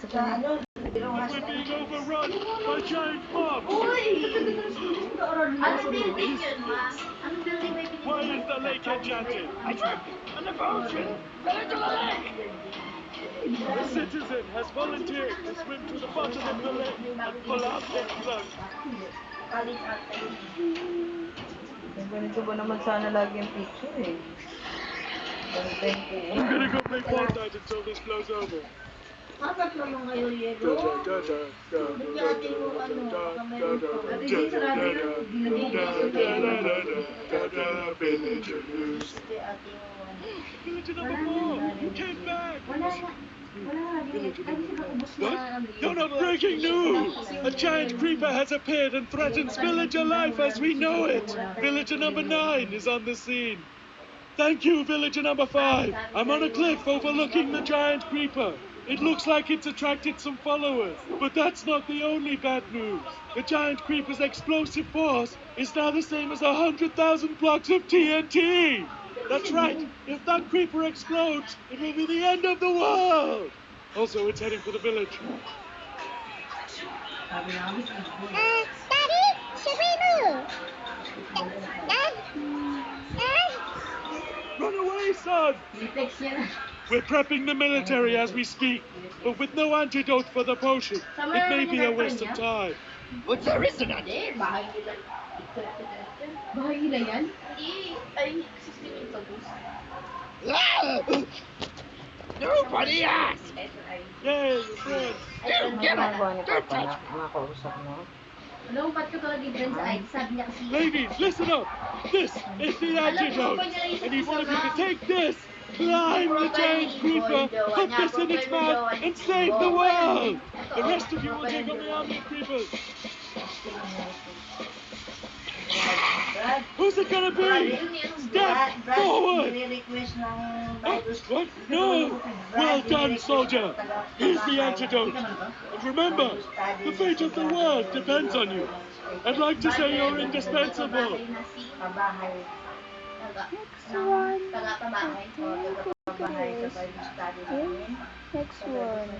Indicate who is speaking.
Speaker 1: We're being overrun by giant mobs. Why is the lake enchanted?
Speaker 2: An emotion! Better to the lake!
Speaker 1: A citizen has volunteered to swim to the bottom of the lake and pull out their plug.
Speaker 3: Ganito ba naman sana lagi ang picture eh.
Speaker 1: I'm gonna go play Fortnite until this blows over.
Speaker 4: Bakit naman ngayon, Yelo? Bunyati mo, kamay mo pa.
Speaker 1: Villager number 4! You came back! What? No, breaking news! A giant creeper has appeared and threatens villager life as we know it! Villager number 9 is on the scene. Thank you, villager number 5. I'm on a cliff overlooking the giant creeper. It looks like it's attracted some followers, but that's not the only bad news. The giant creeper's explosive force is now the same as 100,000 blocks of TNT! That's right, if that creeper explodes, it will be the end of the world! Also, it's heading for the village.
Speaker 5: Daddy, should we move?
Speaker 1: Run away, son! We're prepping the military as we speak, but with no antidote for the potion, it may be a waste of time.
Speaker 2: What's the reason,
Speaker 4: Hindi, bahay nila. Bahay nila yan? Hindi, ay, system ito.
Speaker 2: Nobody asked!
Speaker 1: Yay, your friends!
Speaker 2: Don't get
Speaker 3: Ano ba
Speaker 2: it!
Speaker 3: ni
Speaker 2: Don't
Speaker 3: Papa na?
Speaker 2: touch me!
Speaker 3: Makausap mo?
Speaker 4: Ano, ba't ka talaga friends ay? Sabi niya kasi...
Speaker 1: Ladies, listen up! This is the antidote! And each one of you can take this, climb the giant creeper, put this in its mouth, and save the world! The rest of you will take on the army of creepers. Who's it gonna be? Step forward! What? No! Well done, soldier! Here's the antidote. And remember, the fate of the world depends on you. I'd like to say you're indispensable.
Speaker 5: Next one.